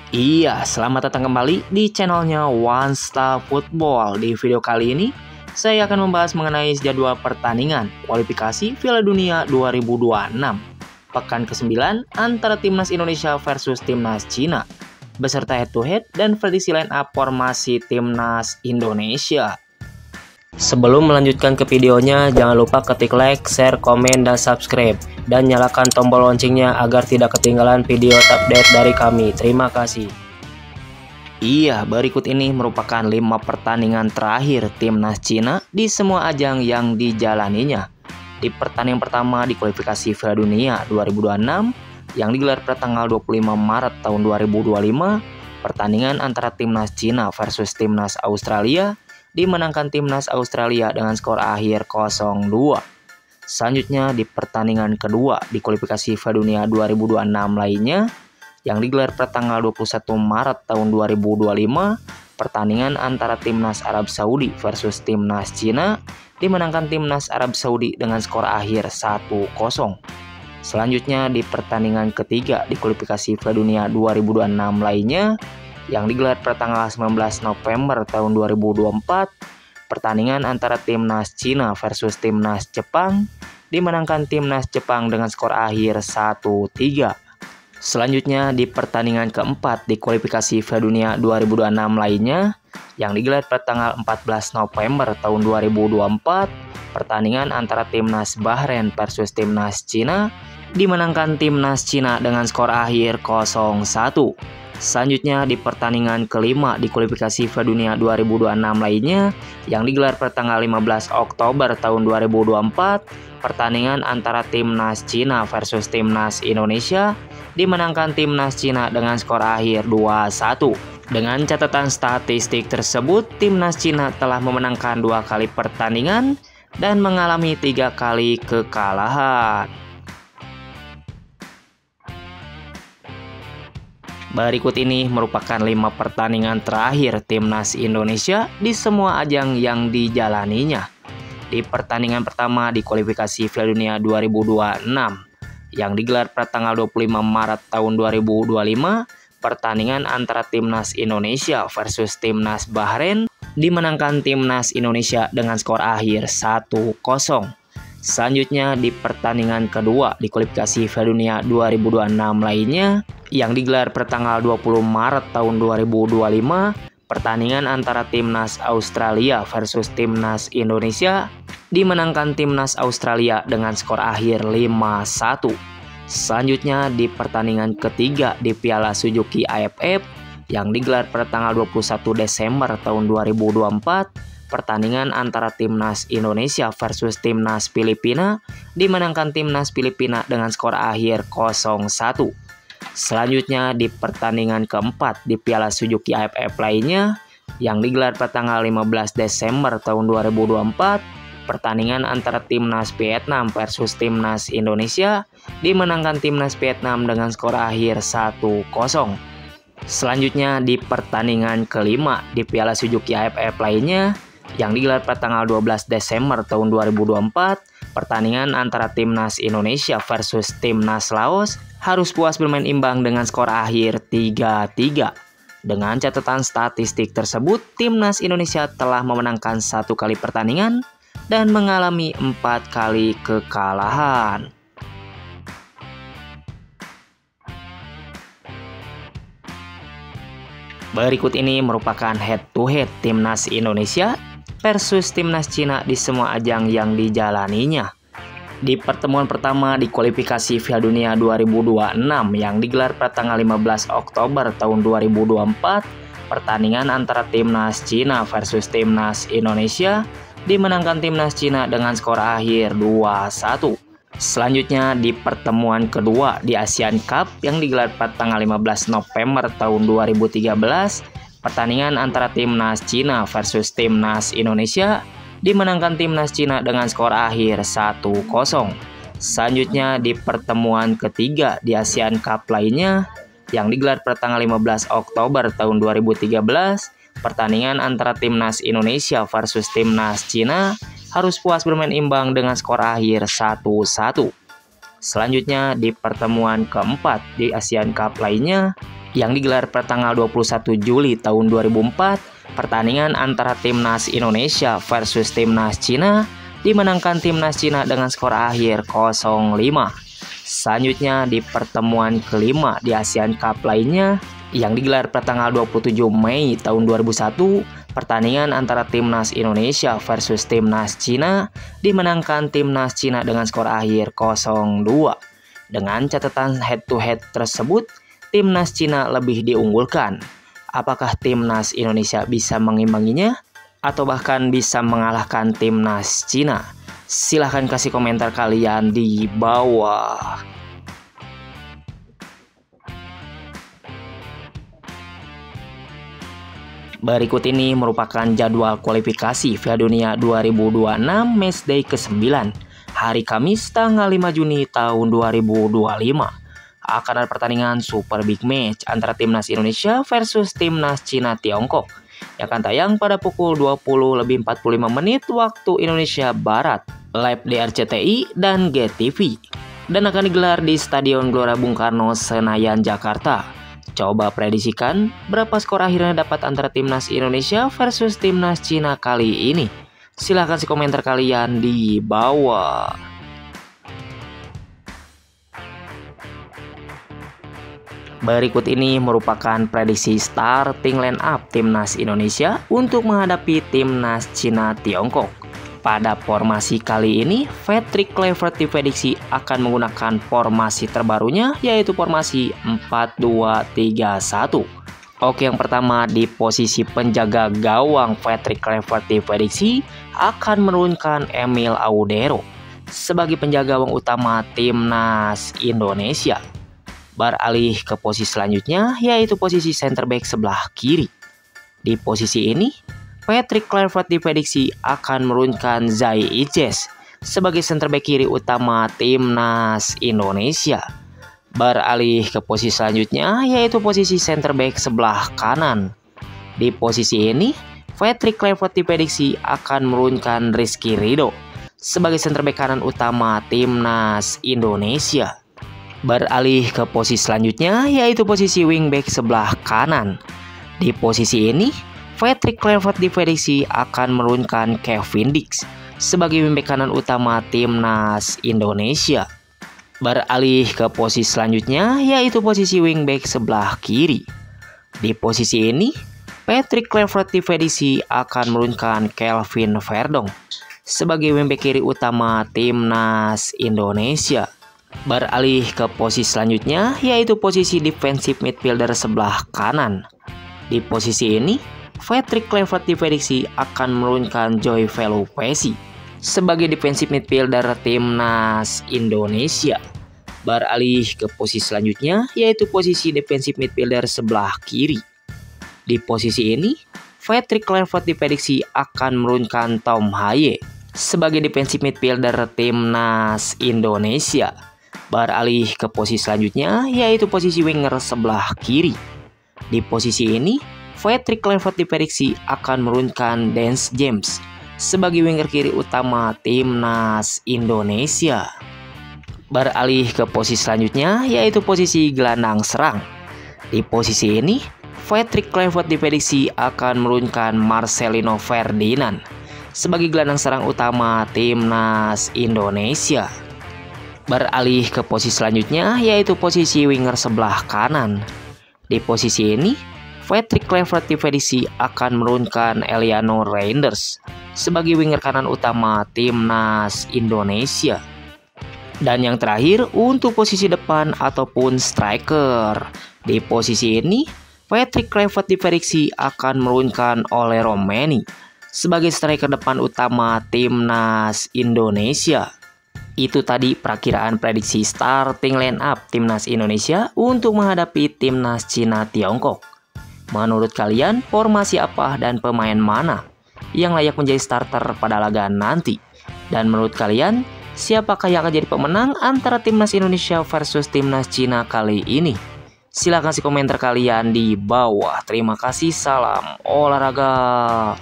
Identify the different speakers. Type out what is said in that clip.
Speaker 1: Iya, selamat datang kembali di channelnya One Star Football. Di video kali ini, saya akan membahas mengenai jadwal pertandingan kualifikasi Piala Dunia 2026 pekan ke-9 antara Timnas Indonesia versus Timnas Cina, beserta head-to-head dan prediksi line up formasi Timnas Indonesia. Sebelum melanjutkan ke videonya, jangan lupa ketik like, share, komen, dan subscribe. Dan nyalakan tombol loncengnya agar tidak ketinggalan video update dari kami. Terima kasih. Iya, berikut ini merupakan 5 pertandingan terakhir Timnas Cina di semua ajang yang dijalaninya. Di pertandingan pertama di kualifikasi Piala Dunia 2026 yang digelar pada tanggal 25 Maret tahun 2025, pertandingan antara Timnas Cina versus Timnas Australia dimenangkan Timnas Australia dengan skor akhir 0-2. Selanjutnya di pertandingan kedua di kualifikasi Piala Dunia 2026 lainnya yang digelar pada tanggal 21 Maret tahun 2025, pertandingan antara Timnas Arab Saudi versus Timnas Cina dimenangkan Timnas Arab Saudi dengan skor akhir 1-0. Selanjutnya di pertandingan ketiga di kualifikasi Piala Dunia 2026 lainnya yang digelar pada tanggal 19 November tahun 2024, pertandingan antara Timnas Cina versus Timnas Jepang dimenangkan Timnas Jepang dengan skor akhir 1-3. Selanjutnya di pertandingan keempat di kualifikasi Piala Dunia 2026 lainnya yang digelar pada tanggal 14 November tahun 2024, pertandingan antara Timnas Bahrain versus Timnas Cina dimenangkan Timnas Cina dengan skor akhir 0-1. Selanjutnya di pertandingan kelima di kualifikasi Piala Dunia 2026 lainnya yang digelar pada tanggal 15 Oktober tahun 2024, pertandingan antara Timnas Cina versus Timnas Indonesia dimenangkan Timnas Cina dengan skor akhir 2-1. Dengan catatan statistik tersebut, Timnas Cina telah memenangkan 2 kali pertandingan dan mengalami 3 kali kekalahan. Berikut ini merupakan 5 pertandingan terakhir Timnas Indonesia di semua ajang yang dijalaninya. Di pertandingan pertama di kualifikasi Piala Dunia 2026 yang digelar pada tanggal 25 Maret tahun 2025, pertandingan antara Timnas Indonesia versus Timnas Bahrain dimenangkan Timnas Indonesia dengan skor akhir 1-0. Selanjutnya di pertandingan kedua di kualifikasi Piala Dunia 2026 lainnya yang digelar pada tanggal 20 Maret tahun 2025, pertandingan antara Timnas Australia versus Timnas Indonesia dimenangkan Timnas Australia dengan skor akhir 5-1. Selanjutnya di pertandingan ketiga di Piala Suzuki AFF yang digelar pada tanggal 21 Desember tahun 2024, pertandingan antara Timnas Indonesia versus Timnas Filipina dimenangkan Timnas Filipina dengan skor akhir 0-1. Selanjutnya di pertandingan keempat di Piala Suzuki AFF lainnya yang digelar pada tanggal 15 Desember tahun 2024, pertandingan antara Timnas Vietnam versus Timnas Indonesia dimenangkan Timnas Vietnam dengan skor akhir 1-0. Selanjutnya di pertandingan kelima di Piala Suzuki AFF lainnya yang digelar pada tanggal 12 Desember tahun 2024, pertandingan antara Timnas Indonesia versus Timnas Laos harus puas bermain imbang dengan skor akhir 3-3. Dengan catatan statistik tersebut, Timnas Indonesia telah memenangkan 1 kali pertandingan dan mengalami 4 kali kekalahan. Berikut ini merupakan head-to-head Timnas Indonesia versus Timnas Cina di semua ajang yang dijalaninya. Di pertemuan pertama di kualifikasi Piala Dunia 2026 yang digelar pada tanggal 15 Oktober tahun 2024, pertandingan antara Timnas Cina versus Timnas Indonesia dimenangkan Timnas Cina dengan skor akhir 2-1. Selanjutnya di pertemuan kedua di Asian Cup yang digelar pada tanggal 15 November tahun 2013, pertandingan antara Timnas Cina versus Timnas Indonesia dimenangkan Timnas Cina dengan skor akhir 1-0. Selanjutnya di pertemuan ketiga di Asian Cup lainnya yang digelar pada tanggal 15 Oktober tahun 2013, pertandingan antara Timnas Indonesia versus Timnas Cina harus puas bermain imbang dengan skor akhir 1-1. Selanjutnya di pertemuan keempat di Asian Cup lainnya yang digelar pada tanggal 21 Juli tahun 2004. Pertandingan antara Timnas Indonesia versus Timnas Cina dimenangkan Timnas Cina dengan skor akhir 0-5. Selanjutnya di pertemuan kelima di Asian Cup lainnya yang digelar pada tanggal 27 Mei tahun 2001, pertandingan antara Timnas Indonesia versus Timnas Cina dimenangkan Timnas Cina dengan skor akhir 0-2. Dengan catatan head-to-head tersebut, Timnas Cina lebih diunggulkan. Apakah Timnas Indonesia bisa mengimbanginya atau bahkan bisa mengalahkan Timnas Cina? Silahkan kasih komentar kalian di bawah. Berikut ini merupakan jadwal kualifikasi Piala Dunia 2026 Matchday ke-9 hari Kamis tanggal 5 Juni tahun 2025. Akan ada pertandingan Super Big Match antara Timnas Indonesia versus Timnas Cina Tiongkok yang akan tayang pada pukul 20.45 waktu Indonesia Barat, live di RCTI dan GTV, dan akan digelar di Stadion Gelora Bung Karno, Senayan, Jakarta. Coba prediksikan berapa skor akhirnya dapat antara Timnas Indonesia versus Timnas Cina kali ini. Silahkan kasih komentar kalian di bawah. Berikut ini merupakan prediksi starting line up Timnas Indonesia untuk menghadapi Timnas Cina Tiongkok. Pada formasi kali ini, Patrick Kluivert diprediksi akan menggunakan formasi terbarunya, yaitu formasi 4-2-3-1. Oke, yang pertama di posisi penjaga gawang, Patrick Kluivert diprediksi akan menurunkan Emil Audero sebagai penjaga gawang utama Timnas Indonesia. Beralih ke posisi selanjutnya, yaitu posisi center back sebelah kiri. Di posisi ini, Patrick Kluivert diprediksi akan menurunkan Zai Ijes sebagai center back kiri utama Timnas Indonesia. Beralih ke posisi selanjutnya, yaitu posisi center back sebelah kanan. Di posisi ini, Patrick Kluivert diprediksi akan menurunkan Rizky Ridho sebagai center back kanan utama Timnas Indonesia. Beralih ke posisi selanjutnya, yaitu posisi wingback sebelah kanan. Di posisi ini, Patrick Kluivert diprediksi akan menurunkan Kevin Dix sebagai wingback kanan utama Timnas Indonesia. Beralih ke posisi selanjutnya, yaitu posisi wingback sebelah kiri. Di posisi ini, Patrick Kluivert diprediksi akan menurunkan Kelvin Verdong sebagai wingback kiri utama Timnas Indonesia. Beralih ke posisi selanjutnya, yaitu posisi defensive midfielder sebelah kanan. Di posisi ini, Patrick Kluivert diprediksi akan menurunkan Joy Velupesi sebagai defensive midfielder Timnas Indonesia. Beralih ke posisi selanjutnya, yaitu posisi defensive midfielder sebelah kiri. Di posisi ini, Patrick Kluivert diprediksi akan menurunkan Tom Haye sebagai defensive midfielder Timnas Indonesia. Beralih ke posisi selanjutnya, yaitu posisi winger sebelah kiri. Di posisi ini, Patrick Kluivert diprediksi akan menurunkan Dance James sebagai winger kiri utama Timnas Indonesia. Beralih ke posisi selanjutnya, yaitu posisi gelandang serang. Di posisi ini, Patrick Kluivert diprediksi akan menurunkan Marcelino Ferdinand sebagai gelandang serang utama Timnas Indonesia. Beralih ke posisi selanjutnya, yaitu posisi winger sebelah kanan. Di posisi ini, Patrick Kluivert diprediksi akan menurunkan Eliano Reinders sebagai winger kanan utama Timnas Indonesia. Dan yang terakhir, untuk posisi depan ataupun striker. Di posisi ini, Patrick Kluivert diprediksi akan menurunkan Ole Romeni sebagai striker depan utama Timnas Indonesia. Itu tadi perakiraan prediksi starting line up Timnas Indonesia untuk menghadapi Timnas Cina Tiongkok. Menurut kalian, formasi apa dan pemain mana yang layak menjadi starter pada laga nanti? Dan menurut kalian, siapakah yang akan jadi pemenang antara Timnas Indonesia versus Timnas Cina kali ini? Silahkan kasih komentar kalian di bawah. Terima kasih, salam olahraga.